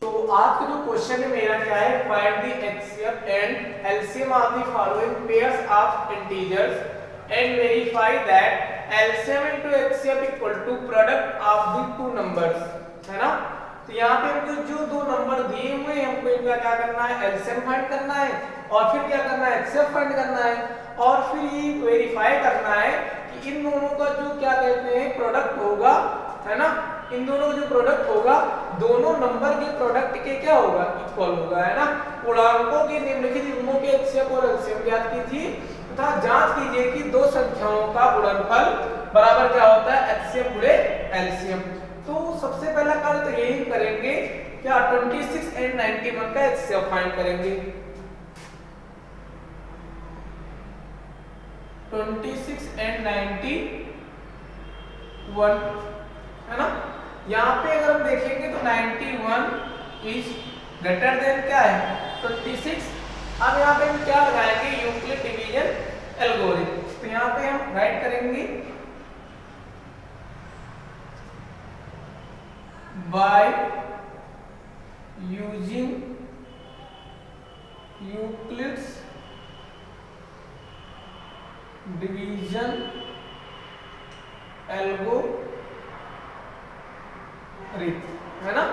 तो आज का जो क्वेश्चन है मेरा क्या है, find the HCF and LCM of the following pairs of integers and verify that LCM into HCF equal to product of the two numbers, है ना। तो यहाँ पे हमको जो दो नंबर दिए हुए हैं हमको इनका क्या करना है, एलसीएम फाइंड करना है और फिर क्या करना है, एचसीएफ फाइंड करना है और फिर ये वेरीफाई करना है कि इन दोनों का जो क्या कहते हैं प्रोडक्ट होगा, है ना। इन दोनों जो प्रोडक्ट होगा दोनों नंबर के प्रोडक्ट के क्या होगा, इक्वल होगा, है ना। पूर्णांकों के निम्नलिखित युग्मों के एचसीएफ और एलसीएम ज्ञात कीजिए तथा जांच कीजिए कि दो संख्याओं का गुणनफल बराबर क्या होता है, एचसीएफ गुणे एलसीएम। तो सबसे पहला कार्य तो यही करेंगे, क्या 26 एंड 91 का एचसीएफ फाइंड करेंगे। 26 एंड 91, है ना। यहाँ पे अगर हम देखेंगे तो 91 इज ग्रेटर देन क्या है, 26। अब यहाँ पे हम क्या लगाएंगे, यूक्लिड डिवीजन एल्गोरिथम। तो यहाँ पे हम राइट करेंगे by using Euclid's division algorithm, है ना।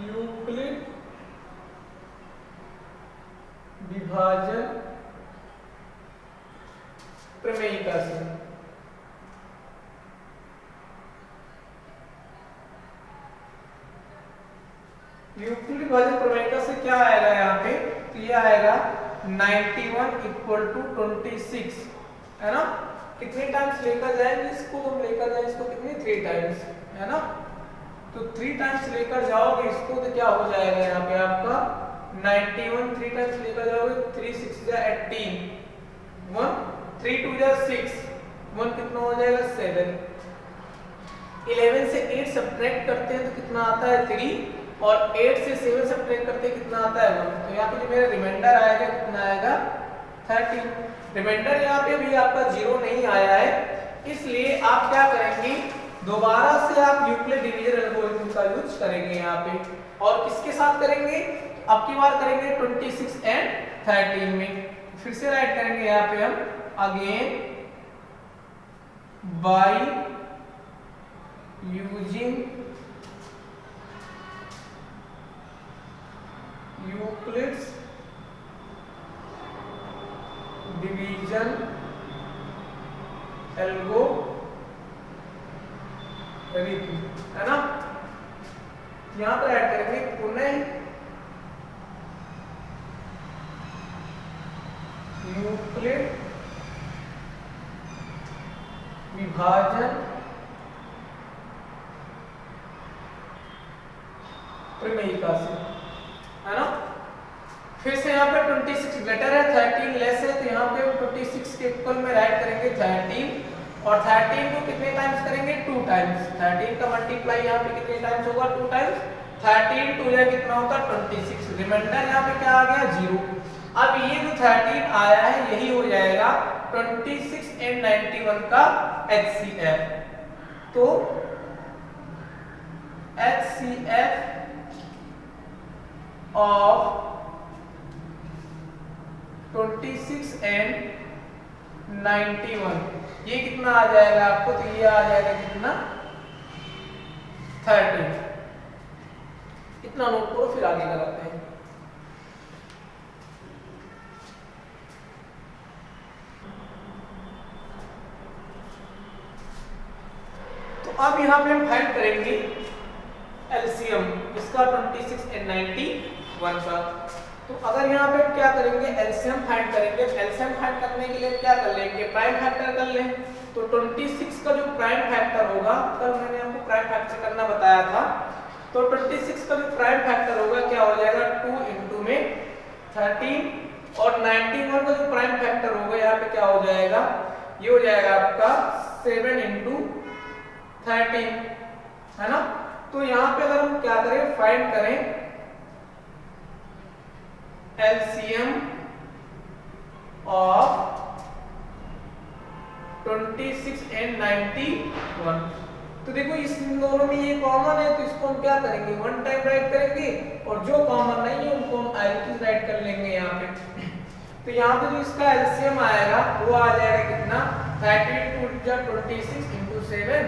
यूक्लिड विभाजन प्रमेयिका से यूक्लिड विभाजन प्रमेयिका से क्या आएगा यहाँ पे, तो ये आएगा 91 इक्वल टू 26, है ना। कितने टाइम्स लेकर जाएंगे इसको, हम लेकर जाएंगे इसको कितने, 3 टाइम्स, है ना। तो 3 टाइम्स लेकर जाओगे इसको तो क्या हो जाएगा यहाँ पे आपका 91, 3 टाइम्स लेकर जाओगे 3 6 जा 18, 1 3 2 जा 6, 1 कितना हो जाएगा 7। 11 से 8 सब्ट्रैक्ट करते हैं तो कितना आता है 3 और 8 से 7 सब्ट्रैक्ट करते हैं कितना आता है 1। तो यहाँ पे जो मेरा रिमाइंडर आएगा कितना आएगा 13। रिमाइंडर यहाँ पे भी आपका 0 नहीं आया है, इसलिए आप क्या करेंगे, दोबारा से आप यूक्लिड डिवीजन एल्गोरिथम का यूज करेंगे यहाँ पे। और किसके साथ करेंगे, अब की बार करेंगे 26 एंड 13 में। फिर से राइट करेंगे यहाँ पे हम again by using Euclid's division algorithm, है ना। यहां पर ऐड करेंगे पुनः यूक्लिड विभाजन प्रमेयिका से, है ना। फिर से यहाँ पे 26 ग्रेटर है, 13 लेस है, तो यहाँ पे 26 के इक्वल में राइट करेंगे 13 और 13 को कितने टाइम्स करेंगे, 2 टाइम्स। 13 का मल्टीप्लाई यहाँ पे कितने टाइम्स होगा, 2 टाइम्स। 13 2 या कितना होता है 26। रिमाइंडर यहाँ पे क्या आ गया 0। अब ये जो 13 आया है यही हो जाएगा 26 एंड 91 का एचसीएफ। तो एचसीएफ ऑफ 26 एंड 91 ये कितना आ जाएगा आपको, तो ये आ जाएगा कितना 30। इतना नोट करो फिर आगे लगाते हैं। तो अब यहाँ पे हम फाइंड करेंगे एलसीएम इसका 26 एंड 91 का। तो अगर यहाँ पे क्या करेंगे, एलसीएम फाइंड करेंगे। एलसीएम फाइंड करने के लिए क्या कर लेंगे, प्राइम फैक्टर कर लें। तो 26 का जो प्राइम फैक्टर होगा, कल मैंने आपको प्राइम फैक्टर करना बताया था, तो 26 का जो प्राइम फैक्टर होगा क्या हो जाएगा 2 इंटू में 13 और 91 का जो प्राइम फैक्टर होगा यहाँ पे क्या हो जाएगा, ये हो जाएगा आपका 7 इंटू 13, है ना। तो यहाँ पे अगर हम क्या करें, फाइंड करें एलसीएम ऑफ 26 एंड 91, तो देखो इस दोनों में ये कॉमन है तो इसको हम क्या करेंगे, वन टाइम राइट करेंगे, और जो कॉमन नहीं है उनको हम एज राइट कर लेंगे यहाँ पे। तो यहाँ पे जो इसका एलसीएम आएगा वो आ जाएगा कितना, 30 2 जा 26 into 7,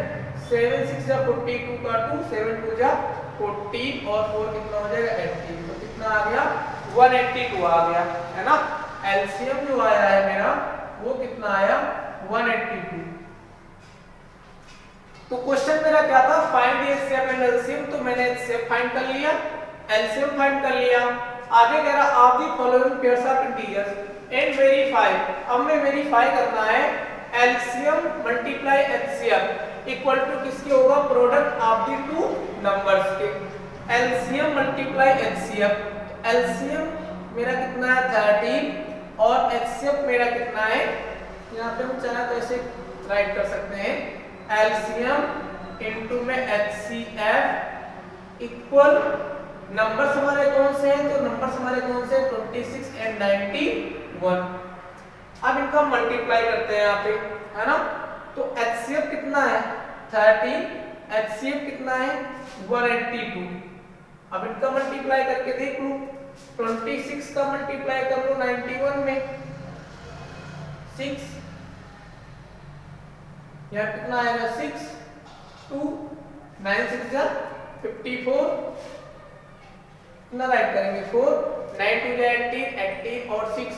7 6 जा 42 का 2, 7 2 जा 40 और 4 कितना हो जाएगा 80, तो कितना आ गया 182 आ गया, है ना। एलसीएम जो आया है मेरा वो कितना आया 182। तो क्वेश्चन मेरा क्या था, find the HCF and LCM, तो मैंने एचसीएफ फाइंड कर लिया, एलसीएम फाइंड कर लिया। आगे कह रहा of the following pairs of integers and verify, अब मैं वेरीफाई करना है LCM multiply HCF equal to किसके होगा, product of the two numbers के। एलसीएम मल्टीप्लाई एचसीएफ, एलसीएम मेरा कितना है 13 और एचसीएफ मेरा कितना है, यहाँ पे हम चाहे तो ऐसे राइट कर सकते हैं, एलसीएम इनटू में एचसीएफ इक्वल, नंबर्स हमारे कौन से हैं, तो नंबर्स हमारे कौन से 26 एंड 91। अब इनका मल्टीप्लाई करते हैं यहाँ पे, है ना। तो एचसीएफ कितना है 13, एचसीएफ कितना है 182। अब इनका मल्टीप्लाई करके देख लो, 26 का मल्टीप्लाई कर लो 91 में 6, यहाँ कितना आएगा 6 2 9 6 जा 54, कितना राइट करेंगे 4, 9 2 जा 18, 18 और 6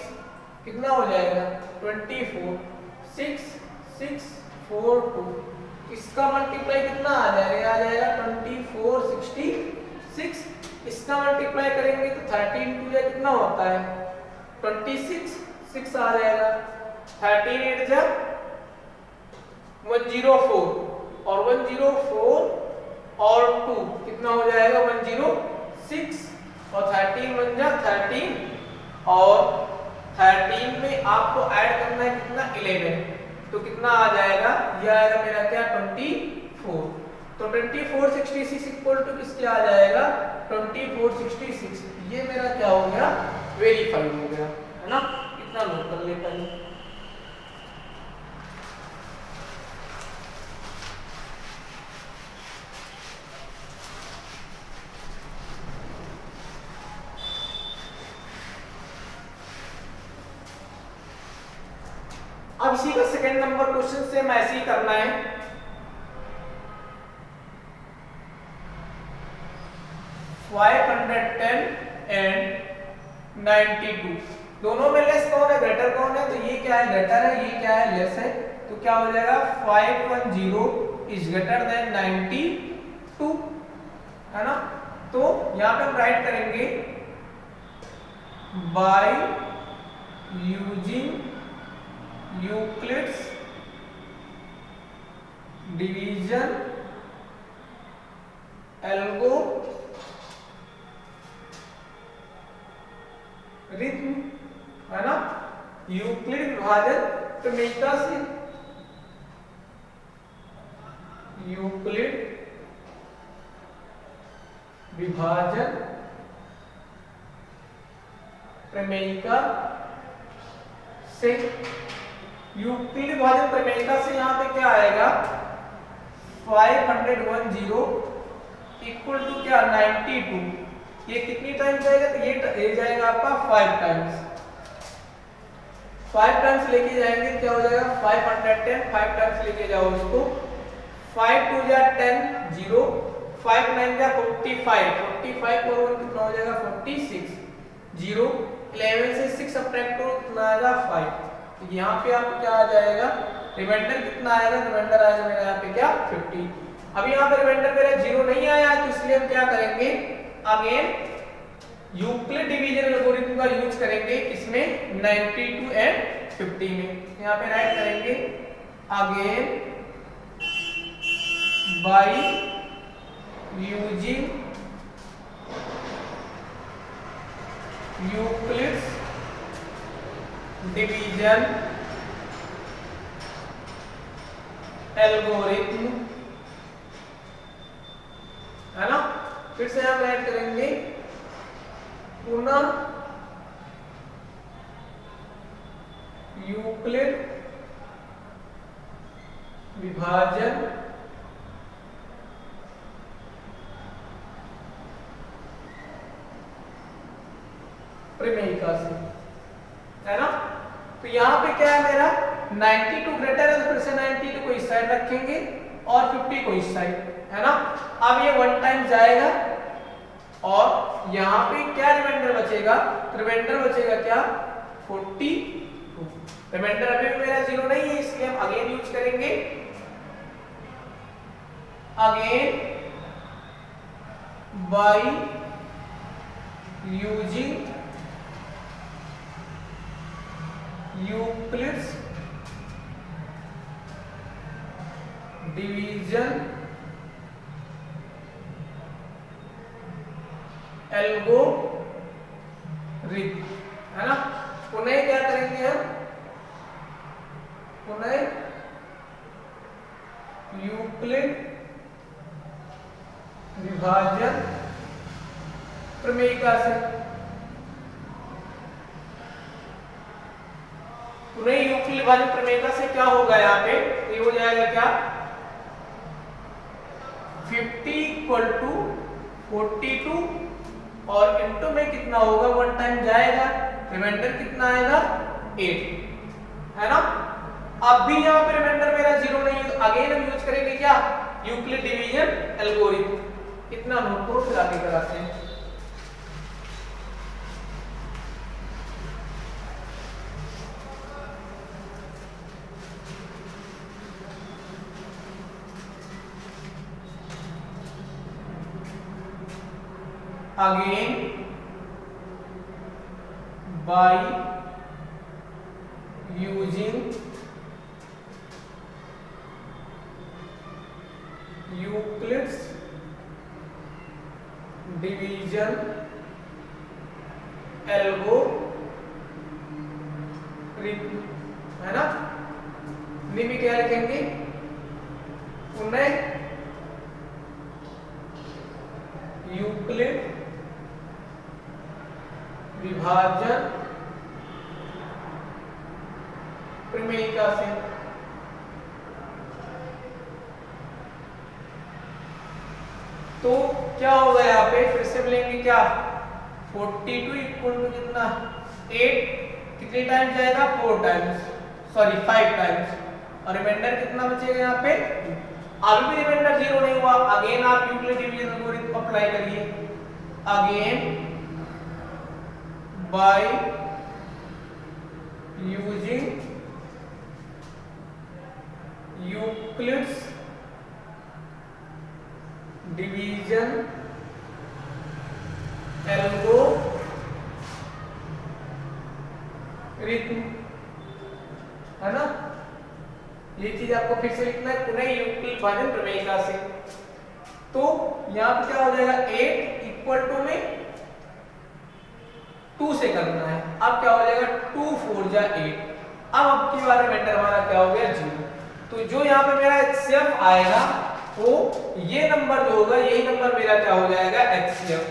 कितना हो जाएगा 24, 6 6 4 2, इसका मल्टीप्लाई कितना आ जाएगा 24 66, इसका मल्टीप्लाई करेंगे तो 13 2 जा कितना होता है 26, 6 आ जाएगा, 13 8 जा 104 और 104 और 2 कितना हो जाएगा 106 और 13 1 जा 13 और 13 में आपको ऐड करना है कितना 11, तो कितना आ जाएगा, ये आएगा मेरा क्या 24, तो 24 66 इक्वल टू किसके आ जाएगा 24 66, ये मेरा क्या हो गया वेरीफाई हो गया, है ना। इतना नोट कर लेता है। अब इसी का सेकंड नंबर क्वेश्चन से मैं ऐसे ही करना है, एंड 92, दोनों में लेस कौन है ग्रेटर कौन है, तो ये क्या है ग्रेटर है, ये क्या है लेस है, तो क्या हो जाएगा 510 इज ग्रेटर देन 92, है ना। तो यहां पे हम राइट करेंगे by using Euclid's division algorithm, है ना। यूक्लिड विभाजन प्रमेयिका से, यूक्लिड विभाजन प्रमेयिका से, यूक्लिड विभाजन प्रमेयिका से यहाँ पे क्या आएगा 510 इक्वल टू क्या 92, ये कितनी टाइम्स जाएगा, तो ये जाएगा आपका 5 टाइम्स, 5 टाइम्स लेके जाएंगे क्या हो जाएगा 510, 5 टाइम्स लेके जाओ इसको, 5 2 जा 10 0, 5 9 जा 45, 45 और 1 कितना हो जाएगा 46, 0 11 से 6 सब्ट्रैक्ट करो कितना आएगा 5, तो यहाँ पे आपको क्या आ जाएगा रिमाइंडर कितना आएगा, रिमाइंडर आएगा मेरा यहाँ पे क्या 50। अब यहाँ पे रिमाइंडर मेरा 0 नहीं आया तो इसलिए हम क्या करेंगे अगेन यूक्लिड डिवीजन एल्गोरिथम का यूज करेंगे इसमें 92 एंड 50 में, यहाँ पे राइट करेंगे again by using Euclid's division algorithm, है ना। फिर से हम ऐड करेंगे पुनः यूक्लिड विभाजन प्रमेयिका से, है ना। तो यहाँ पे क्या है मेरा 92 ग्रेटर है, तो फिर से 92 को इस साइड रखेंगे और 50 को इस साइड, है ना। अब ये 1 टाइम जाएगा और यहाँ पे क्या रिमाइंडर बचेगा, रिमाइंडर बचेगा क्या 42। रिमाइंडर अभी भी मेरा 0 नहीं है, इसलिए हम अगेन यूज करेंगे, again by using Euclid's division algorithm, है ना। पुनः क्या करेंगे हम, पुनः यूक्लिड विभाजन प्रमेयिका से, पुनः यूक्लिड विभाजन प्रमेयिका से क्या होगा यहाँ पे, ये हो जाएगा क्या 50 = 42 और इनटू में कितना होगा 1 टाइम जाएगा, रिमाइंडर कितना आएगा 8, है ना। अब भी यहाँ पे रिमाइंडर मेरा 0 नहीं है, तो अगेन हम यूज करेंगे क्या यूक्लिड डिवीजन एल्गोरिथम। इतना नोट करो फिर आगे कराते हैं। Again by using Euclid's division algorithm, है ना। नहीं भी क्या लिखेंगे, पुनः यूक्लिड विभाजन प्रमेयिका से, तो क्या होगा यहाँ पे फिर से मिलेंगे क्या 42 इक्वल टू कितना 8, कितने टाइम जाएगा 4 टाइम्स, सॉरी 5 टाइम्स, और रिमाइंडर कितना बचेगा यहाँ पे, अभी भी रिमाइंडर 0 नहीं हुआ, अगेन आप यूक्लिड डिवीजन एल्गोरिथम अप्लाई करिए, again by using Euclid's division algorithm, है ना। ये चीज आपको फिर से लिखना है, पुनः यूक्लिड विभाजन प्रमेयिका से। तो यहाँ पे क्या हो जाएगा 8 इक्वल टू में 2 से करना है, अब क्या हो जाएगा 2 4 जा 8, अब की बार रिमाइंडर हमारा क्या हो गया 0। तो जो यहाँ पे मेरा HCF आएगा वो ये नंबर जो होगा यही नंबर मेरा क्या हो जाएगा HCF,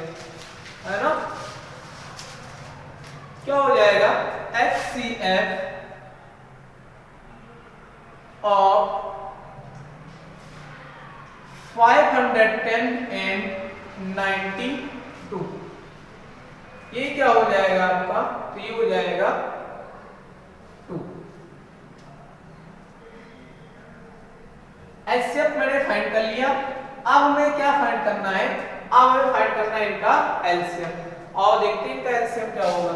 है ना। क्या हो जाएगा HCF of 510 and 92, ये क्या हो जाएगा आपका, तो ये हो जाएगा 2। HCF मैंने फाइंड कर लिया, अब हमें क्या फाइंड करना है, अब हमें फाइंड करना है इनका LCM, और देखते हैं इनका LCM क्या होगा।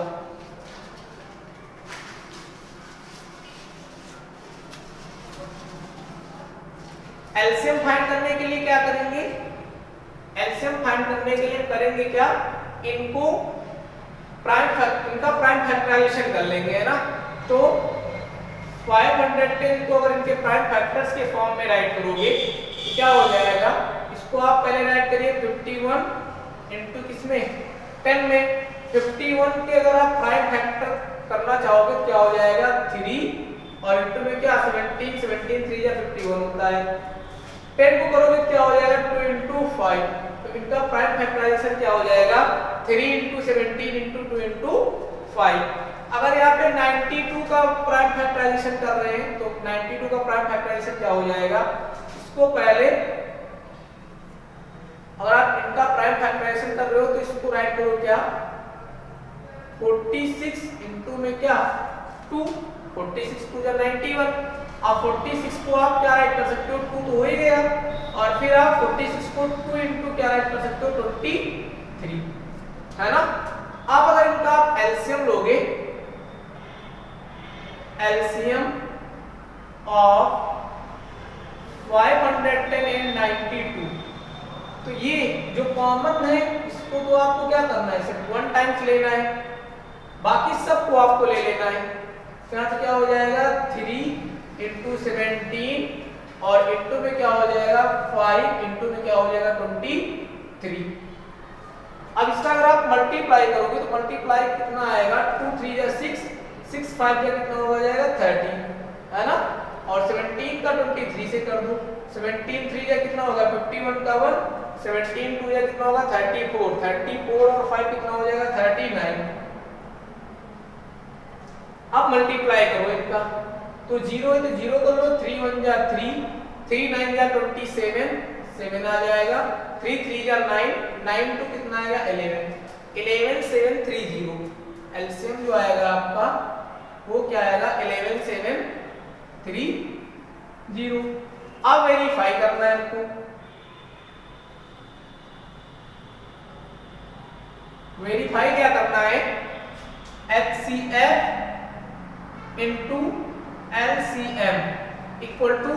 LCM फाइंड करने के लिए क्या करेंगे, LCM फाइंड करने के लिए करेंगे क्या, इनको इनका प्राइम फैक्टराइजेशन कर लेंगे, है ना। तो 510 को अगर इनके प्राइम फैक्टर्स के फॉर्म में राइट करोगे तो क्या हो जाएगा, इसको आप पहले राइट करिए 51 इंटू किसमें 10 में, 51 के अगर आप प्राइम फैक्टर करना चाहोगे तो क्या हो जाएगा 3 और इंटू में क्या 17 3 या 51 होता है, 10 को करोगे तो क्या हो जाएगा 2 इंटू 5, तो इनका प्राइम फैक्टराइजेशन क्या हो जाएगा 3 इंटू 17 इंटू 2 इंटू 5। अगर यहाँ पे 92 का प्राइम फैक्टराइजेशन कर रहे हैं तो 92 का प्राइम फैक्टराइजेशन क्या हो जाएगा, इसको पहले अगर आप इनका प्राइम फैक्टराइजेशन कर रहे हो तो इसको राइट करो क्या 46 इंटू में क्या 2, 46 2 जा 91। अब 46 को आप क्या राइट कर सकते हो 2 तो हो ही गया, और फिर आप 46 को 2 इंटू क्या राइट कर सकते हो 23, है ना। अब अगर इनका आप एलसीएम लोगे, एलसीएम ऑफ 510 एंड 92, तो ये जो कॉमन है इसको तो आपको क्या करना है, सिर्फ 1 टाइम्स लेना है, बाकी सबको आपको ले लेना है। तो यहाँ से क्या हो जाएगा 3 इंटू 17 और इंटू में क्या हो जाएगा 5 इंटू में क्या हो जाएगा 23। अब इसका अगर आप मल्टीप्लाई करोगे तो मल्टीप्लाई कितना आएगा 2 3 जा 6, 6 5 जा कितना हो जाएगा 30, है ना। और 17 का 23 से कर दो, 17 3 जा कितना होगा 51 का 1, 17 2 जा कितना होगा 34, 34 और 5 कितना हो जाएगा 39। अब मल्टीप्लाई करो इनका, तो 0 है तो 0 कर लो, 3 1 जा 3, 3 9 जा 27, 7 आ जाएगा, 3 3 जा 9, 9 तो कितना आएगा 11, 11 7 3 0। एलसीएम जो आएगा आपका वो क्या आएगा 11 7 3 0। अब वेरीफाई करना है आपको, वेरीफाई क्या करना है HCF into LCM equal to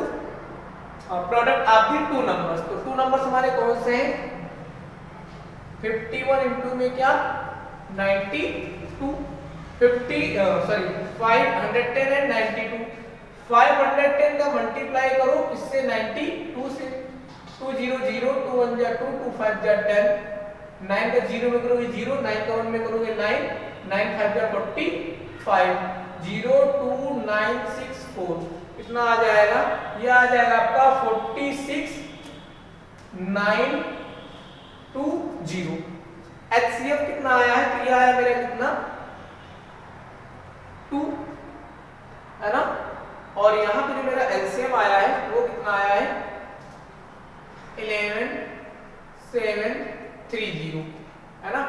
product of the 2 numbers. तो 2 नंबर्स हमारे कौन से हैं 51 इंटू में क्या 92, 510 एंड 92। 510 का मल्टीप्लाई करो इससे 92 से, 2 0 0, 2 1 जा 2, 2 5 जा 10, 9 का 0 में करोगे 0, 9 का 1 में करोगे 9, 9 5 जा 45, 0 2 9 6 4 कितना आ जाएगा, ये आ जाएगा आपका 46 9 2 0। HCF कितना आया है, तो ये आया मेरा कितना 2, है ना। और यहाँ पे जो मेरा LCM आया है वो कितना आया है 11 7 3 0, है ना।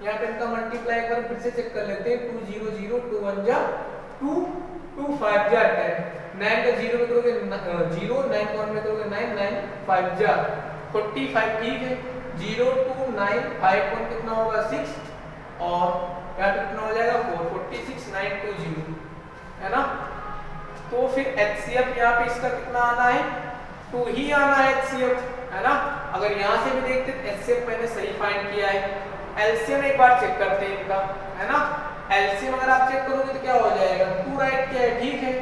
यहाँ पे इनका मल्टीप्लाई कर फिर से चेक कर लेते हैं, 2 0 0, 2 1 जा 2, 2 5 जा 10, 9 का 0 में करोगे 0, 9 का 1 में करोगे 9, 9 5 जा 45, ठीक है। 0 2 9 5 1 कितना होगा 6 और यहाँ पे कितना हो जाएगा 4, 46 9 2 0, है ना। तो फिर HCF यहाँ पे इसका कितना आना है 2 ही आना है HCF, है ना। अगर यहाँ से भी देखते HCF मैंने सही फाइंड किया है। LCM एक बार चेक करते हैं इनका, है ना। LCM अगर आप चेक करोगे तो क्या हो जाएगा 2 राइट क्या है, ठीक है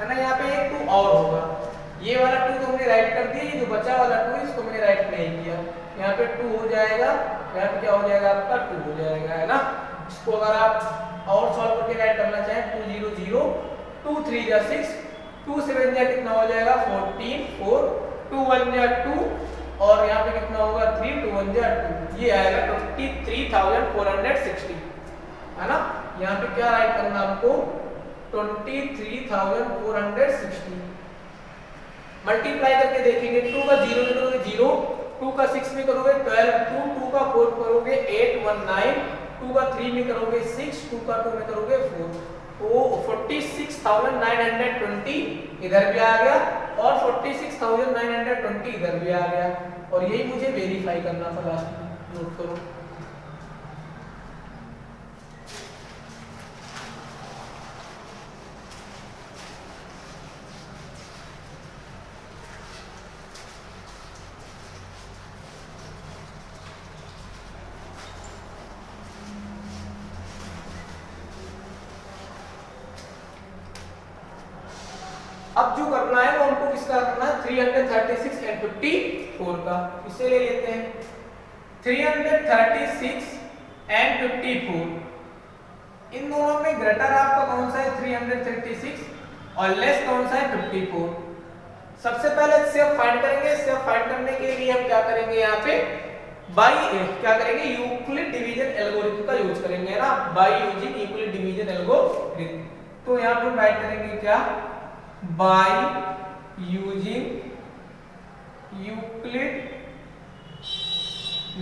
ना। यहाँ पे एक 2 और होगा, ये वाला 2 तो हमने राइट कर दिया, ये जो बचा वाला 2 इसको मैंने राइट नहीं किया। यहाँ पे 2 हो जाएगा, यहाँ पे क्या हो जाएगा आपका 2 हो जाएगा, है ना। इसको अगर आप और सॉल्व करके राइट करना चाहें 2 0 0, 2 3 जा 6, 2 7 जा कितना हो जाएगा 14 4, 2 1 जा 2 और यहाँ पे कितना होगा 3 2 1 जा 2, ये आएगा 23,460, है ना। यहाँ पे क्या राइट करना आपको 23,460। मल्टीप्लाई करके देखेंगे, 2 का 0 में करोगे 0, 2 का 6 में करोगे 12, 2 का 4 करोगे 8 1 9, 2 का 3 में करोगे 6, 2 का 2 में करोगे 4, वो 46,920 इधर भी आ गया और 46,920 इधर भी आ गया, और यही मुझे वेरीफाई करना था लास्ट में, नोट करो। अब जो करना है वो हमको किसका करना है 336 एंड 54 का, इसे ले लेते हैं 336 एंड 54। इन दोनों में ग्रेटर आपका कौन सा है 336 और लेस कौन सा है 54। सबसे पहले सेफ फाइंड करेंगे, सेफ फाइंड करने के लिए हम क्या करेंगे यहाँ पे क्या करेंगे यूक्लिड डिवीजन एल्गोरिथम का यूज करेंगे, है ना, by using Euclid division algorithm. तो यहाँ पे हम राइट करेंगे क्या by using Euclid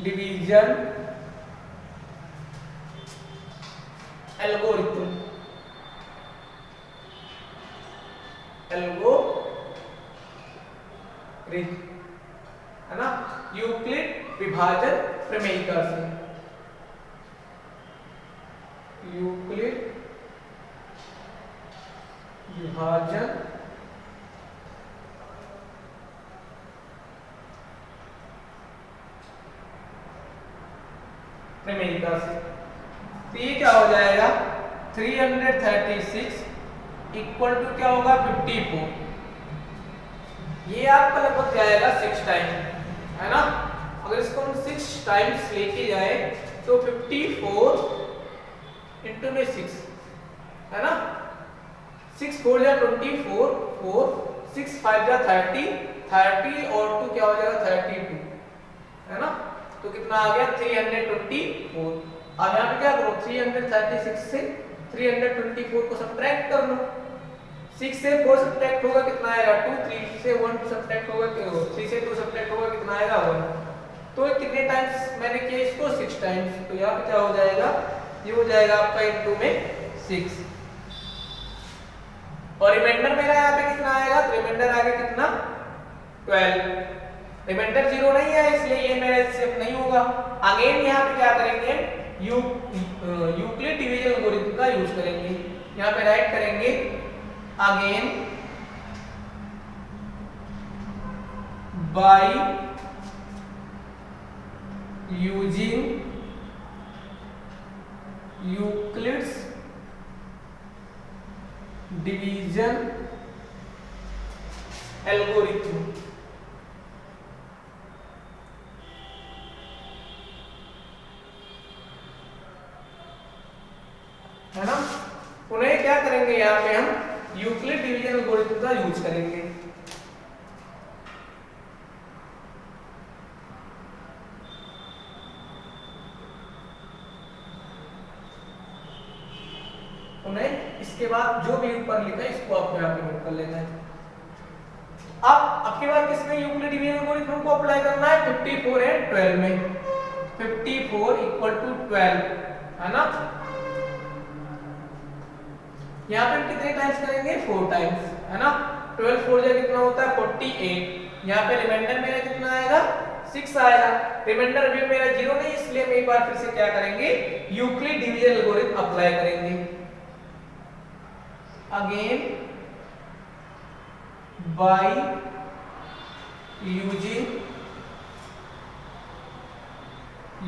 division algorithm, है ना, यूक्लिड विभाजन प्रमेयिका से, यूक्लिड विभाजन प्रमेयिका से। तो ये क्या हो जाएगा 336 इक्वल टू क्या होगा 54, ये आपका लगभग जाएगा 6 टाइम, है ना। अगर इसको हम 6 टाइम्स लेके जाए तो 54 इंटू में 6, है ना, 6 4 जा 24, 4 6 5 जा 30, 30 और 2 क्या हो जाएगा 32, है ना। तो कितना आ गया 324। अब यहाँ पे क्या करो 336 से 324 को सब्ट्रैक्ट कर लो, 6 से 4 सब्ट्रैक्ट होगा कितना आएगा 2, 3 से 1 सब्ट्रैक्ट होगा 3 से 2 सब्ट्रैक्ट होगा कितना आएगा 1। तो कितने टाइम्स मैंने किया इसको 6 टाइम्स, तो यहाँ पे क्या हो जाएगा ये हो जाएगा आपका इनटू में 6, और रिमाइंडर मेरा यहाँ पे कितना आएगा, रिमाइंडर आएगा कितना 12, रिमाइंडर 0 नहीं है इसलिए ये मेरा एक्सेप्ट नहीं होगा। अगेन यहाँ पे क्या करेंगे यूक्लिड डिवीजन एल्गोरिथम का यूज करेंगे, यहाँ पे राइट करेंगे again by using Euclid's division algorithm, है ना। उन्हें क्या करेंगे यहाँ पे हम यूक्लिड डिवीजन एल्गोरिथम का यूज करेंगे। उन्हें इसके बाद जो भी ऊपर लिखा है इसको आपको यहाँ पे नोट कर लेना है। अब की बार किसमें यूक्लिड डिवीजन एल्गोरिथम को अप्लाई करना है 54 एंड 12 में, 54 इक्वल टू 12, है ना। यहाँ पे कितने टाइम्स करेंगे 4 टाइम्स, है ना। 12 4 जा कितना होता है 48, यहाँ पे रिमाइंडर मेरा कितना आएगा 6 आएगा, रिमाइंडर भी मेरा 0 नहीं इसलिए हम एक बार फिर से क्या करेंगे यूक्लिड डिवीजन एल्गोरिथम अप्लाई करेंगे। Again by using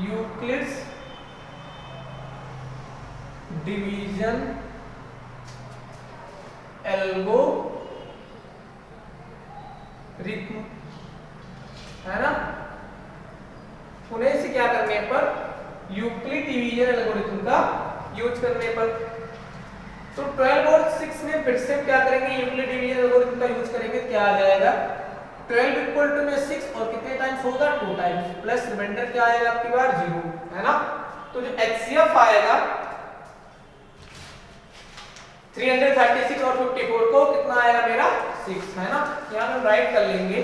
Euclid's division algorithm, है ना। उन्हें से क्या करने पर यूक्लिड डिवीजन एल्गोरिथम का यूज करने पर, तो 12 और 6 में फिर से क्या करेंगे यूक्लिड डिवीजन एल्गोरिथम का यूज करेंगे, क्या आ जाएगा 12 इक्वल टू में 6 और कितने टाइम्स होगा 2 टाइम्स, प्लस रिमाइंडर क्या आएगा आपकी बार 0, है ना। तो जो एचसीएफ आएगा 336 और 54 को कितना आएगा मेरा 6, है ना। यहाँ हम राइट कर लेंगे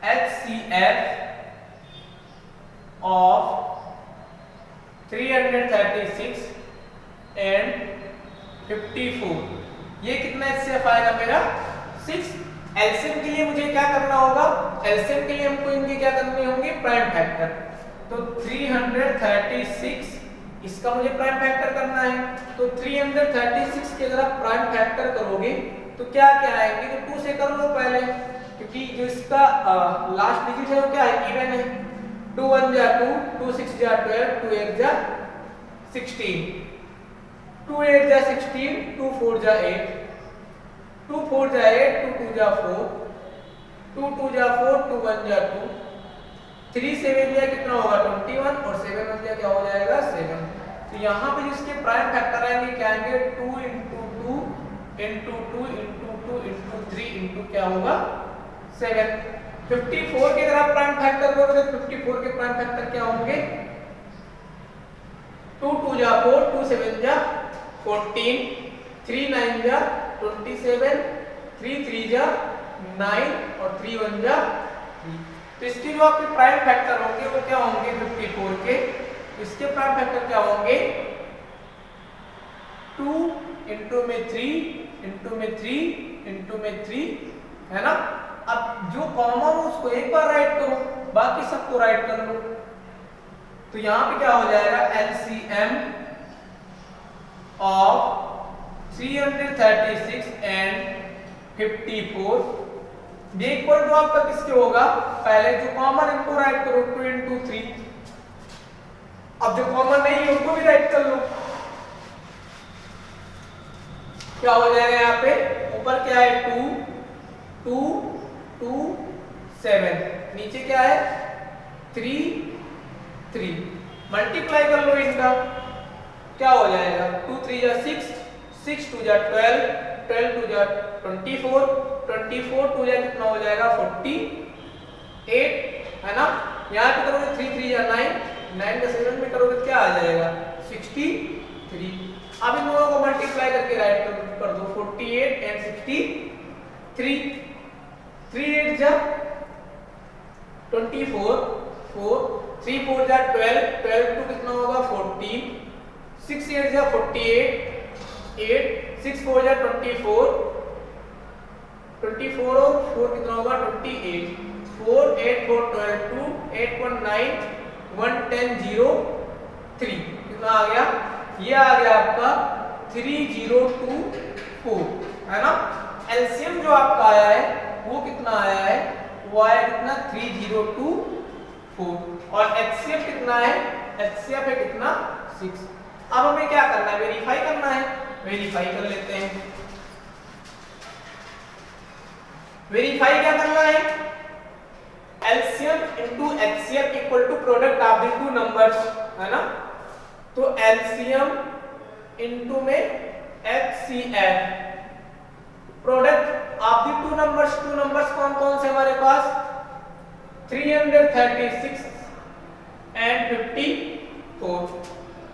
HCF of 336 and 54, ये कितना HCF आएगा मेरा 6। एलसीएम के लिए मुझे क्या करना होगा, एलसीएम के लिए हमको इनके क्या करने होंगे प्राइम फैक्टर, तो 336 इसका मुझे प्राइम फैक्टर करना है, तो 336 के अगर आप प्राइम फैक्टर करोगे तो क्या क्या आएंगे, तो 2 से कर लो पहले, क्योंकि जो इसका लास्ट डिजिट है वो क्या है इवन है, 2 1 जा 2, 2 6 जा 12, 2 8 जा 16, 2 8 जा 16, 2 4 जा 8, 2 4 जा 8, 2 2 जा 4, 2 2 जा 4, 2 1 जा 2, 3 7 जा कितना होगा 21 और 7 1 जा क्या हो जाएगा 7। तो यहाँ पे जिसके प्राइम फैक्टर आएंगे क्या आएंगे 2 into 2 into 2 into 2 into 3 into क्या होगा 7। 54 के अगर आप प्राइम फैक्टर करोगे तो 54 के प्राइम फैक्टर क्या होंगे 2 2 जा 4, 2 7 जा 14, 3 9 जा 27, 3 3 जा 9 और 3 1 जा 3। तो इसके जो आपके प्राइम फैक्टर होंगे वो क्या होंगे 54 के। इसके प्राइम फैक्टर क्या होंगे 2 इंटू में 3 इंटू में 3 इंटू में 3, है ना। अब जो कॉमन उसको एक बार राइट करो, बाकी सबको राइट कर लो। तो यहां पे क्या हो जाएगा LCM ऑफ 336 एंड 54 ये इक्वल टू आपका किसके होगा, पहले जो कॉमन इनको राइट करो 2 इंटू 3, अब जो कॉमन नहीं है उनको भी राइट कर लो। क्या हो जाएगा यहाँ पे ऊपर क्या है 2 2 2 7, नीचे क्या है 3 3, मल्टीप्लाई कर लो इनका, क्या हो जाएगा 2 3 जा 6, 6 2 जा 12, 12 2 जा 24, 24 2 जा कितना हो जाएगा 48, है ना। यहाँ पे करोगे 3 3 जा 9, 9 का 7 में करोगे क्या आ जाएगा 63। अब इन दोनों को मल्टीप्लाई करके राइट कर दो 48 एंड 63, 3 8 जा 24, 4 3 4 जा 12, 12 टू कितना होगा 14, 6 8 जा 48, 8 6 4 जा 24, 24 और 4 कितना होगा 28, 4 8 4 12 2 8 1 9 1 10 0 3, कितना आ गया, ये आ गया आपका 3024, है ना। एलसीएम जो आपका आया है वो कितना आया है, वो आया कितना 3024, और एचसीएफ कितना है, एचसीएफ है कितना 6। अब हमें क्या करना है, वेरीफाई करना है, वेरीफाई कर लेते हैं। वेरीफाई क्या करना है, LCM into HCF equal to product of the two numbers, है ना। तो एलसीएम इनटू में HCF product of the two numbers कौन कौन से हमारे पास 336 एंड 54,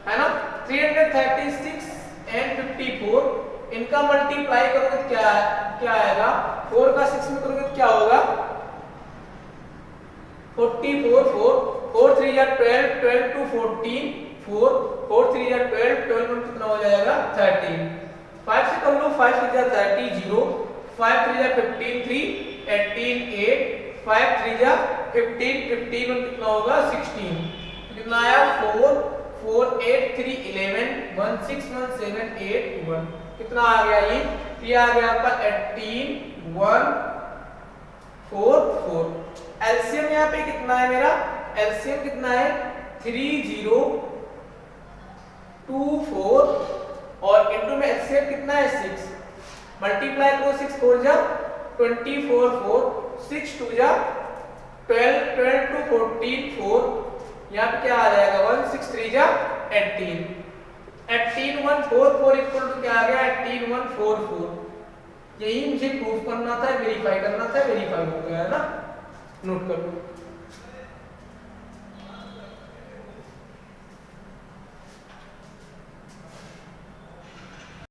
है ना। 336 एंड 54 इनका मल्टीप्लाई करोगे तो क्या आएगा, 4 का 6 में करोगे तो क्या होगा 44, 4 3 या 12, 12 टू 14 4 4 3 या 12, 12 में कितना हो जाएगा 13, 5 से कर लो 5 3 या 30 0, 5 3 या 15 3 18 8, 5 3 या 15 15 में कितना होगा 16, कितना आया 4 4 8 3 11 1 6 1 7 8 1, कितना आ गया ये आ गया आपका 18 1 4 4। एलसीएम यहाँ पे कितना है मेरा, एलसीएम कितना है 3024 और इनटू में एचसीएफ कितना है 6, मल्टीप्लाई करो 6 4 जा 24 4, 6 2 जा 12, 12 टू 14 4, यहाँ पे क्या आ जाएगा 1 6 3 जा 18, 18 1 4 4 इक्वल टू क्या आ गया 18 1 4 4। यही मुझे प्रूफ करना था, वेरीफाई करना था, वेरीफाई हो गया, है ना। नोट कर लो।